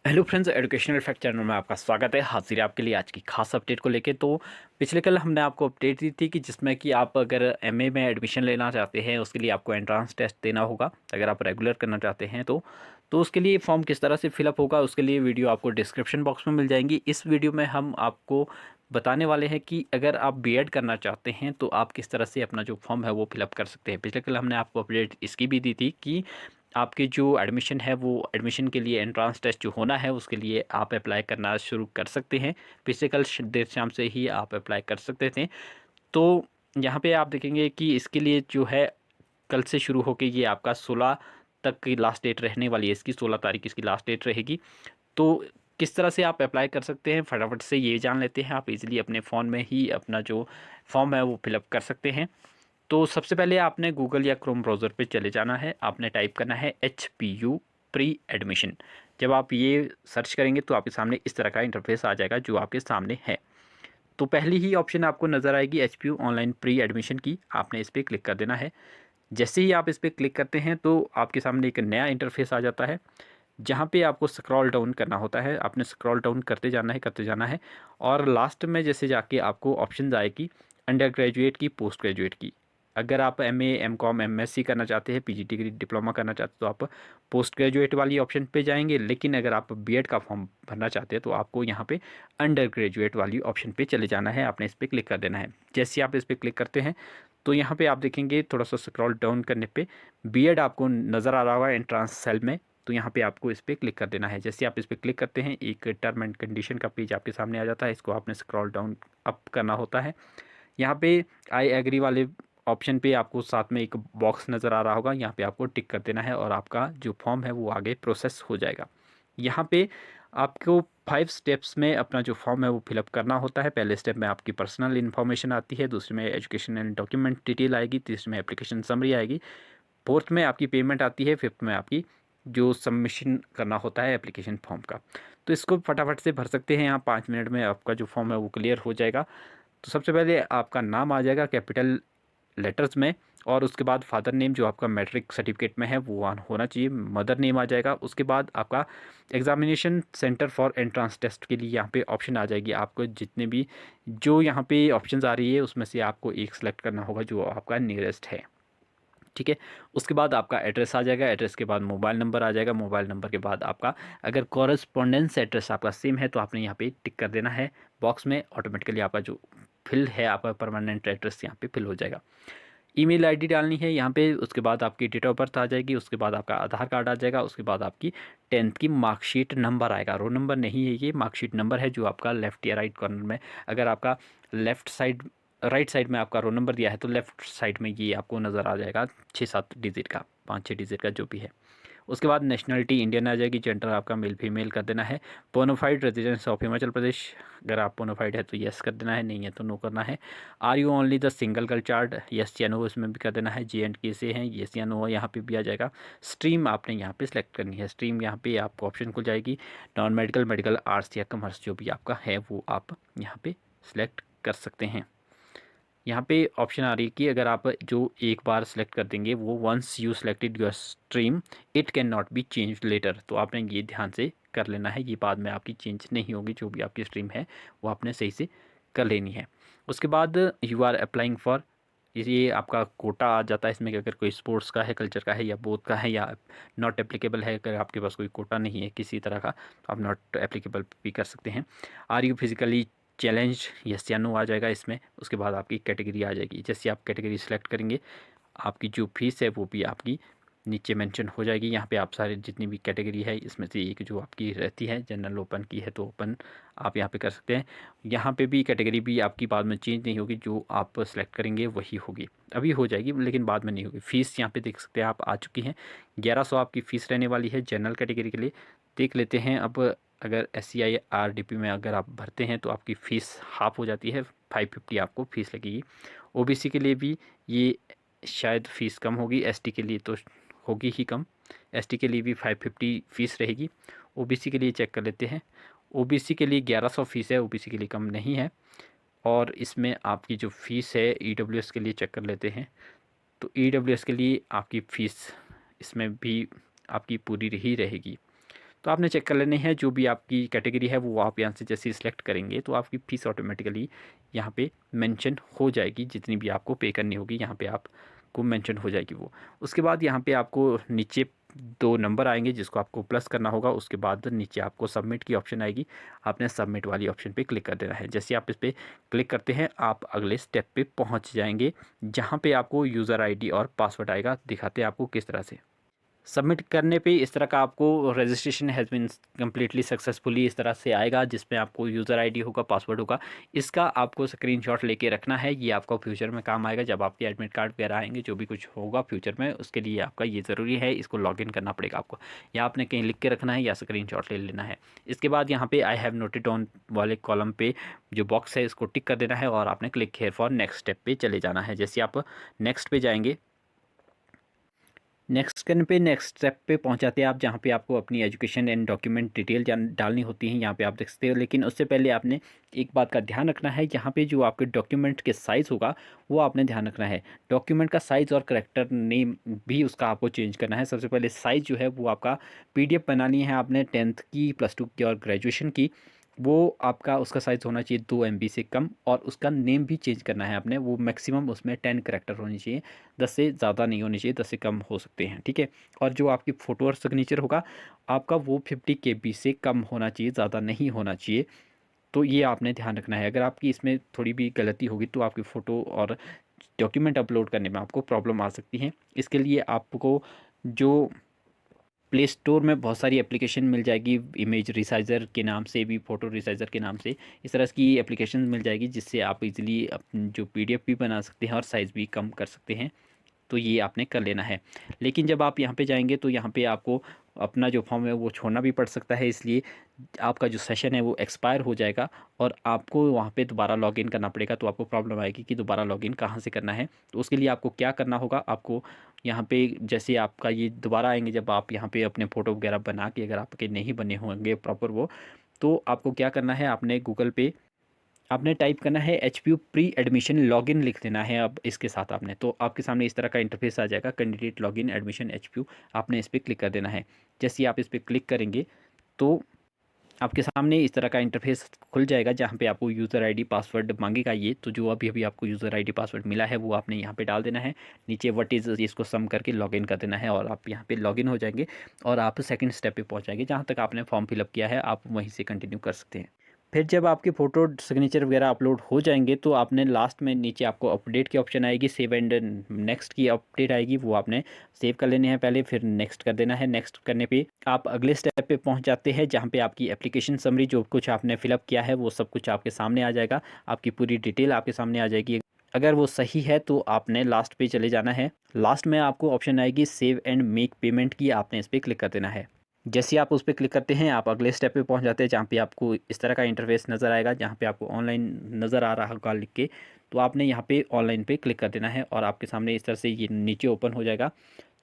Hello friends, educational fact channel में आपका स्वागत है। हाजिर है आपके लिए आज की खास अपडेट को लेके। तो पिछले कल हमने आपको अपडेट दी थी कि जिसमें कि आप अगर एमए में एडमिशन लेना चाहते हैं उसके लिए आपको एंट्रेंस टेस्ट देना होगा। अगर आप रेगुलर करना चाहते हैं तो उसके लिए फॉर्म किस तरह से फिलअप होगा उसके लिए वीडियो आपको डिस्क्रिप्शन बॉक्स में मिल जाएंगी। इस वीडियो में हम आपको बताने वाले हैं कि अगर आप बीएड करना चाहते हैं तो आप किस तरह से अपना जो फॉर्म है वो फिलअप कर सकते हैं। पिछले कल हमने आपको अपडेट इसकी भी दी थी कि आपकी जो एडमिशन है वो एडमिशन के लिए एंट्रेंस टेस्ट जो होना है उसके लिए आप अप्लाई करना शुरू कर सकते हैं। पिछले कल देर शाम से ही आप अप्लाई कर सकते थे। तो यहाँ पे आप देखेंगे कि इसके लिए जो है कल से शुरू होकर ये आपका 16 तक की लास्ट डेट रहने वाली है। इसकी 16 तारीख इसकी लास्ट डेट रहेगी। तो किस तरह से आप अप्लाई कर सकते हैं फटाफट से ये जान लेते हैं। आप इजीली अपने फ़ोन में ही अपना जो फॉर्म है वो फिलअप कर सकते हैं। तो सबसे पहले आपने गूगल या क्रोम ब्राउज़र पे चले जाना है। आपने टाइप करना है HPU प्री एडमिशन। जब आप ये सर्च करेंगे तो आपके सामने इस तरह का इंटरफेस आ जाएगा जो आपके सामने है। तो पहली ही ऑप्शन आपको नज़र आएगी HPU ऑनलाइन प्री एडमिशन की। आपने इस पर क्लिक कर देना है। जैसे ही आप इस पर क्लिक करते हैं तो आपके सामने एक नया इंटरफेस आ जाता है जहाँ पे आपको स्क्रॉल डाउन करना होता है। आपने स्क्रॉल डाउन करते जाना है और लास्ट में जैसे जाके आपको ऑप्शन आएगी अंडर ग्रेजुएट की, पोस्ट ग्रेजुएट की। अगर आप MA MCOM MSc करना चाहते हैं, PG डिग्री डिप्लोमा करना चाहते हैं तो आप पोस्ट ग्रेजुएट वाली ऑप्शन पे जाएंगे। लेकिन अगर आप बीएड का फॉर्म भरना चाहते हैं तो आपको यहाँ पे अंडर ग्रेजुएट वाली ऑप्शन पे चले जाना है। आपने इस पर क्लिक कर देना है। जैसे ही आप इस पर क्लिक करते हैं तो यहाँ पे आप देखेंगे थोड़ा सा स्क्रॉल डाउन करने पे बीएड आपको नज़र आ रहा होगा एंट्रांस सेल में। तो यहाँ पे आपको इस पर क्लिक कर देना है। जैसे आप इस पर क्लिक करते हैं एक टर्म एंड कंडीशन का पेज आपके सामने आ जाता है। इसको आपने स्क्रॉल डाउन अप करना होता है। यहाँ पे आई एग्री वाले ऑप्शन पे आपको साथ में एक बॉक्स नज़र आ रहा होगा। यहाँ पे आपको टिक कर देना है और आपका जो फॉर्म है वो आगे प्रोसेस हो जाएगा। यहाँ पे आपको 5 स्टेप्स में अपना जो फॉर्म है वो फिलअप करना होता है। पहले स्टेप में आपकी पर्सनल इन्फॉर्मेशन आती है, दूसरे में एजुकेशन एंड डॉक्यूमेंट डिटेल आएगी, तीसरे में एप्लीकेशन समरी आएगी, फोर्थ में आपकी पेमेंट आती है, फिफ्थ में आपकी जो सबमिशन करना होता है एप्लीकेशन फॉर्म का। तो इसको फटाफट से भर सकते हैं। यहाँ 5 मिनट में आपका जो फॉर्म है वो क्लियर हो जाएगा। तो सबसे पहले आपका नाम आ जाएगा कैपिटल लेटर्स में और उसके बाद फादर नेम जो आपका मैट्रिक सर्टिफिकेट में है वो होना चाहिए। मदर नेम आ जाएगा। उसके बाद आपका examination centre for entrance test के लिए यहाँ पे ऑप्शन आ जाएगी। आपको जितने भी जो यहाँ पे ऑप्शंस आ रही है उसमें से आपको एक सेलेक्ट करना होगा जो आपका नियरेस्ट है। ठीक है। उसके बाद आपका एड्रेस आ जाएगा। एड्रेस के बाद मोबाइल नंबर आ जाएगा। मोबाइल नंबर के बाद आपका अगर कॉरेस्पॉन्डेंस एड्रेस आपका सेम है तो आपने यहाँ पे टिक कर देना है बॉक्स में। ऑटोमेटिकली आपका जो फिल है आपका परमानेंट एड्रेस यहाँ पे फिल हो जाएगा। ईमेल आईडी डालनी है यहाँ पे। उसके बाद आपकी डेट ऑफ बर्थ आ जाएगी। उसके बाद आपका आधार कार्ड आ जाएगा। उसके बाद आपकी 10th की मार्कशीट नंबर आएगा। रोल नंबर नहीं है, ये मार्कशीट नंबर है जो आपका लेफ्ट या राइट कॉर्नर में, अगर आपका लेफ्ट साइड राइट साइड में आपका रोल नंबर दिया है तो लेफ्ट साइड में ये आपको नज़र आ जाएगा 6-7 डिजिट का, 5-6 डिजिट का जो भी है। उसके बाद नेशनलिटी इंडियन आ जाएगी। जेंडर आपका मेल फीमेल कर देना है। Bonafide residence of Himachal Pradesh, अगर आप बोनाफाइड है तो यस कर देना है, नहीं है तो नो करना है। Are you only the single girl child, yes या नो इसमें भी कर देना है। JNK से हैं, यस या नो यहाँ पे भी आ जाएगा। स्ट्रीम आपने यहाँ पे सिलेक्ट करनी है। स्ट्रीम यहाँ पे आपको ऑप्शन खुल जाएगी। नॉन मेडिकल, मेडिकल, आर्ट्स या कॉमर्स जो भी आपका है वो आप यहाँ पे सिलेक्ट कर सकते हैं। यहाँ पे ऑप्शन आ रही है कि अगर आप जो एक बार सेलेक्ट कर देंगे वो once you selected your stream it can not be change later. तो आपने ये ध्यान से कर लेना है, ये बाद में आपकी चेंज नहीं होगी। जो भी आपकी स्ट्रीम है वो आपने सही से कर लेनी है। उसके बाद यू आर अप्लाइंग फॉर, ये आपका कोटा आ जाता है इसमें कि अगर कोई स्पोर्ट्स का है, कल्चर का है या बोथ का है या नॉट एप्लीकेबल है। अगर आपके पास कोई कोटा नहीं है किसी तरह का तो आप नॉट एप्लीकेबल भी कर सकते हैं। Are you physically challenge, yes या नो आ जाएगा इसमें। उसके बाद आपकी कैटेगरी आ जाएगी। जैसे आप कैटेगरी सेलेक्ट करेंगे आपकी जो फीस है वो भी आपकी नीचे मेंशन हो जाएगी। यहाँ पे आप सारे जितनी भी कैटेगरी है इसमें से एक जो आपकी रहती है, जनरल ओपन की है तो ओपन आप यहाँ पे कर सकते हैं। यहाँ पे भी कैटेगरी भी आपकी बाद में चेंज नहीं होगी, जो आप सेलेक्ट करेंगे वही होगी। अभी हो जाएगी लेकिन बाद में नहीं होगी। फ़ीस यहाँ पे देख सकते हैं आप आ चुकी हैं। 1100 आपकी फ़ीस रहने वाली है जनरल कैटेगरी के लिए। देख लेते हैं अब अगर SCI RDP में अगर आप भरते हैं तो आपकी फ़ीस हाफ हो जाती है, 550 आपको फ़ीस लगेगी। OBC के लिए भी ये शायद फ़ीस कम होगी, ST के लिए तो होगी ही कम। ST के लिए भी 550 फ़ीस रहेगी। OBC के लिए चेक कर लेते हैं। OBC के लिए 1100 फ़ीस है, OBC के लिए कम नहीं है। और इसमें आपकी जो फ़ीस है EWS के लिए चेक कर लेते हैं। तो EWS के लिए आपकी फ़ीस इसमें भी आपकी पूरी ही रहेगी। तो आपने चेक कर लेने हैं जो भी आपकी कैटेगरी है वो आप यहाँ से जैसे ही सिलेक्ट करेंगे तो आपकी फ़ीस ऑटोमेटिकली यहाँ पे मेंशन हो जाएगी, जितनी भी आपको पे करनी होगी यहाँ पे आपको मेंशन हो जाएगी वो। उसके बाद यहाँ पे आपको नीचे 2 नंबर आएंगे जिसको आपको प्लस करना होगा। उसके बाद नीचे आपको सबमिट की ऑप्शन आएगी, आपने सबमिट वाली ऑप्शन पे क्लिक कर देना है। जैसे आप इस पर क्लिक करते हैं आप अगले स्टेप पे पहुंच जाएंगे, जहां पे आपको यूज़र आईडी और पासवर्ड आएगा। दिखाते हैं आपको किस तरह से। सबमिट करने पे इस तरह का आपको registration has been completely successfully इस तरह से आएगा, जिसमें आपको यूज़र आईडी होगा, पासवर्ड होगा। इसका आपको स्क्रीनशॉट लेके रखना है, ये आपको फ्यूचर में काम आएगा। जब आपके एडमिट कार्ड वगैरह आएंगे, जो भी कुछ होगा फ्यूचर में, उसके लिए आपका ये ज़रूरी है, इसको लॉगिन करना पड़ेगा आपको। या आपने कहीं लिख के रखना है या स्क्रीनशॉट ले लेना है। इसके बाद यहाँ पे आई हैव नोटेड ऑन वाले कॉलम पे जो बॉक्स है इसको टिक कर देना है और आपने click here for next step पे चले जाना है। जैसे आप नेक्स्ट पे जाएंगे, नेक्स्ट करने पे नेक्स्ट स्टेप पे पहुंच जाते हैं आप, जहाँ पे आपको अपनी एजुकेशन एंड डॉक्यूमेंट डिटेल डालनी होती है। यहाँ पे आप देख सकते हो, लेकिन उससे पहले आपने एक बात का ध्यान रखना है। यहाँ पे जो आपके डॉक्यूमेंट के साइज़ होगा वो आपने ध्यान रखना है। डॉक्यूमेंट का साइज़ और करेक्टर नेम भी उसका आपको चेंज करना है। सबसे पहले साइज़ जो है वो आपका PDF बनानी है आपने 10th की, +2 की और ग्रेजुएशन की। वो आपका उसका साइज़ होना चाहिए 2 MB से कम, और उसका नेम भी चेंज करना है आपने। वो मैक्सिमम उसमें 10 करैक्टर होनी चाहिए, 10 से ज़्यादा नहीं होनी चाहिए, 10 से कम हो सकते हैं, ठीक है। और जो आपकी फ़ोटो और सिग्नेचर होगा आपका वो 50 KB से कम होना चाहिए, ज़्यादा नहीं होना चाहिए। तो ये आपने ध्यान रखना है। अगर आपकी इसमें थोड़ी भी गलती होगी तो आपकी फ़ोटो और डॉक्यूमेंट अपलोड करने में आपको प्रॉब्लम आ सकती है। इसके लिए आपको जो प्ले स्टोर में बहुत सारी एप्लीकेशन मिल जाएगी, इमेज रिसाइज़र के नाम से भी, फ़ोटो रिसाइज़र के नाम से, इस तरह की एप्लीकेशन मिल जाएगी जिससे आप इजीली जो PDF भी बना सकते हैं और साइज़ भी कम कर सकते हैं। तो ये आपने कर लेना है। लेकिन जब आप यहाँ पे जाएंगे तो यहाँ पे आपको अपना जो फॉर्म है वो छोड़ना भी पड़ सकता है, इसलिए आपका जो सेशन है वो एक्सपायर हो जाएगा और आपको वहाँ पे दोबारा लॉगिन करना पड़ेगा। तो आपको प्रॉब्लम आएगी कि दोबारा लॉगिन कहाँ से करना है। तो उसके लिए आपको क्या करना होगा, आपको यहाँ पे जैसे आपका ये दोबारा आएंगे, जब आप यहाँ पे अपने फ़ोटो वगैरह बना के, अगर आपके नहीं बने होंगे प्रॉपर वो, तो आपको क्या करना है, आपने गूगल पे आपने टाइप करना है HPU प्री एडमिशन लॉगिन लिख देना है। अब इसके साथ आपने, तो आपके सामने इस तरह का इंटरफेस आ जाएगा, कैंडिडेट लॉगिन एडमिशन HPU। आपने इस पर क्लिक कर देना है। जैसे ही आप इस पर क्लिक करेंगे तो आपके सामने इस तरह का इंटरफेस खुल जाएगा, जहाँ पे आपको यूज़र आईडी पासवर्ड मांगेगा ये। तो जो अभी अभी आपको यूज़र आईडी पासवर्ड मिला है वो आपने यहाँ पे डाल देना है। नीचे व्हाट इज़ इसको सम करके लॉगिन कर देना है और आप यहाँ पे लॉगिन हो जाएंगे और आप सेकंड स्टेप पे पहुँच जाएंगे। जहाँ तक आपने फॉर्म फिलअप किया है आप वहीं से कंटिन्यू कर सकते हैं। फिर जब आपके फ़ोटो सिग्नेचर वगैरह अपलोड हो जाएंगे तो आपने लास्ट में नीचे आपको अपडेट की ऑप्शन आएगी, सेव एंड नेक्स्ट की अपडेट आएगी, वो आपने सेव कर लेने हैं पहले, फिर नेक्स्ट कर देना है। नेक्स्ट करने पे आप अगले स्टेप पे पहुंच जाते हैं, जहां पे आपकी एप्लीकेशन समरी जो कुछ आपने फिलअप किया है वो सब कुछ आपके सामने आ जाएगा, आपकी पूरी डिटेल आपके सामने आ जाएगी। अगर वो सही है तो आपने लास्ट पे चले जाना है। लास्ट में आपको ऑप्शन आएगी सेव एंड मेक पेमेंट की, आपने इस पर क्लिक कर देना है। जैसे आप उस पर क्लिक करते हैं आप अगले स्टेप पे पहुंच जाते हैं, जहाँ पे आपको इस तरह का इंटरफेस नज़र आएगा, जहाँ पे आपको ऑनलाइन नज़र आ रहा होगा लिख के। तो आपने यहाँ पे ऑनलाइन पे क्लिक कर देना है और आपके सामने इस तरह से ये नीचे ओपन हो जाएगा।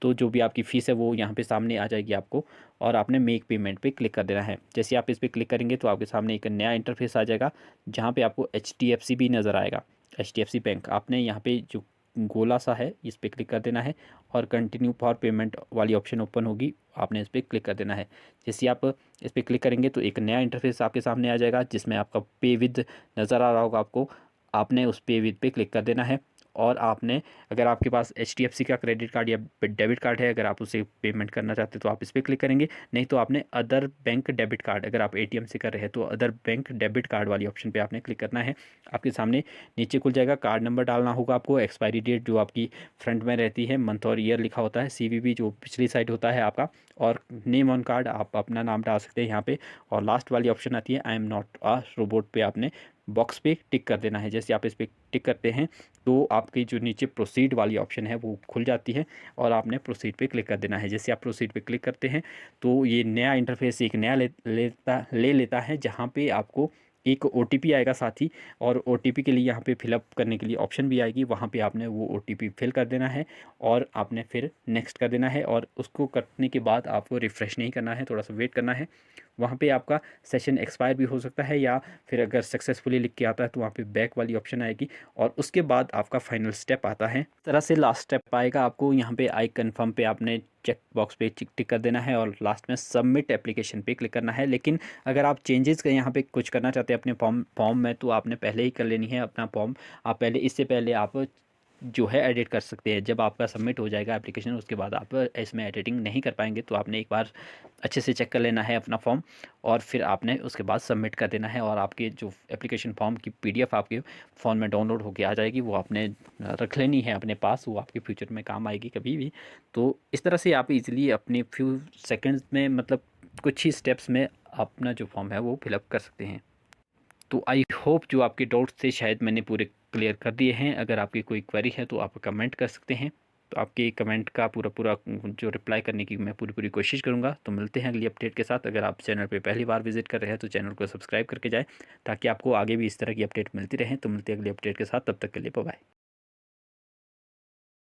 तो जो भी आपकी फ़ीस है वो यहाँ पे सामने आ जाएगी आपको, और आपने मेक पेमेंट पे क्लिक कर देना है। जैसे आप इस पर क्लिक करेंगे तो आपके सामने एक नया इंटरफेस आ जाएगा, जहाँ पे आपको HDFC भी नज़र आएगा, HDFC बैंक। आपने यहाँ पे जो गोला सा है इस पर क्लिक कर देना है और कंटिन्यू फॉर पेमेंट वाली ऑप्शन ओपन होगी, आपने इस पर क्लिक कर देना है। जैसे आप इस पर क्लिक करेंगे तो एक नया इंटरफेस आपके सामने आ जाएगा, जिसमें आपका पे विद नज़र आ रहा होगा आपको। आपने उस पे विद पे क्लिक कर देना है और आपने, अगर आपके पास HDFC का क्रेडिट कार्ड या डेबिट कार्ड है, अगर आप उसे पेमेंट करना चाहते हैं तो आप इस पर क्लिक करेंगे। नहीं तो आपने अदर बैंक डेबिट कार्ड, अगर आप ATM से कर रहे हैं तो अदर बैंक डेबिट कार्ड वाली ऑप्शन पे आपने क्लिक करना है। आपके सामने नीचे खुल जाएगा, कार्ड नंबर डालना होगा आपको, एक्सपायरी डेट जो आपकी फ्रंट में रहती है, मंथ और ईयर लिखा होता है, CVV जो पिछली साइड होता है आपका, और नेम ऑन कार्ड आप अपना नाम डाल सकते हैं यहाँ पे। और लास्ट वाली ऑप्शन आती है I am not a robot पे आपने बॉक्स पे टिक कर देना है। जैसे आप इस पर टिक करते हैं तो आपकी जो नीचे प्रोसीड वाली ऑप्शन है वो खुल जाती है और आपने प्रोसीड पे क्लिक कर देना है। जैसे आप प्रोसीड पे क्लिक करते हैं तो ये नया इंटरफेस एक नया ले लेता है, जहाँ पे आपको एक OTP आएगा साथ ही, और OTP के लिए यहाँ पे फिलअप करने के लिए ऑप्शन भी आएगी, वहाँ पे आपने वो OTP फिल कर देना है और आपने फिर नेक्स्ट कर देना है। और उसको करने के बाद आपको रिफ़्रेश नहीं करना है, थोड़ा सा वेट करना है। वहाँ पे आपका सेशन एक्सपायर भी हो सकता है, या फिर अगर सक्सेसफुली लिख के आता है तो वहाँ पे बैक वाली ऑप्शन आएगी और उसके बाद आपका फाइनल स्टेप आता है। इस तरह से लास्ट स्टेप आएगा, आपको यहाँ पे आई कन्फर्म पे आपने चेक बॉक्स पे टिक कर देना है और लास्ट में सबमिट एप्लीकेशन पे क्लिक करना है। लेकिन अगर आप चेंजेस का यहाँ पे कुछ करना चाहते हैं अपने फॉर्म में, तो आपने पहले ही कर लेनी है अपना फॉर्म। आप पहले, इससे पहले आप जो है एडिट कर सकते हैं। जब आपका सबमिट हो जाएगा एप्लीकेशन, उसके बाद आप इसमें एडिटिंग नहीं कर पाएंगे, तो आपने एक बार अच्छे से चेक कर लेना है अपना फॉर्म और फिर आपने उसके बाद सबमिट कर देना है और आपके जो एप्लीकेशन फॉर्म की पीडीएफ आपके फ़ोन में डाउनलोड होके आ जाएगी। वो आपने रख लेनी है अपने पास, वो आपके फ्यूचर में काम आएगी कभी भी। तो इस तरह से आप इजीली अपने फ्यू सेकंड्स में, मतलब कुछ ही स्टेप्स में, अपना जो फॉर्म है वो फिलअप कर सकते हैं। तो आई होप जो आपके डाउट्स थे शायद मैंने पूरे क्लियर कर दिए हैं। अगर आपकी कोई क्वेरी है तो आप कमेंट कर सकते हैं, तो आपके कमेंट का पूरा पूरा जो रिप्लाई करने की मैं पूरी पूरी कोशिश करूंगा। तो मिलते हैं अगली अपडेट के साथ। अगर आप चैनल पे पहली बार विजिट कर रहे हैं तो चैनल को सब्सक्राइब करके जाएं, ताकि आपको आगे भी इस तरह की अपडेट मिलती रहे। तो मिलते हैं अगली अपडेट के साथ, तब तक के लिए बाय बाय।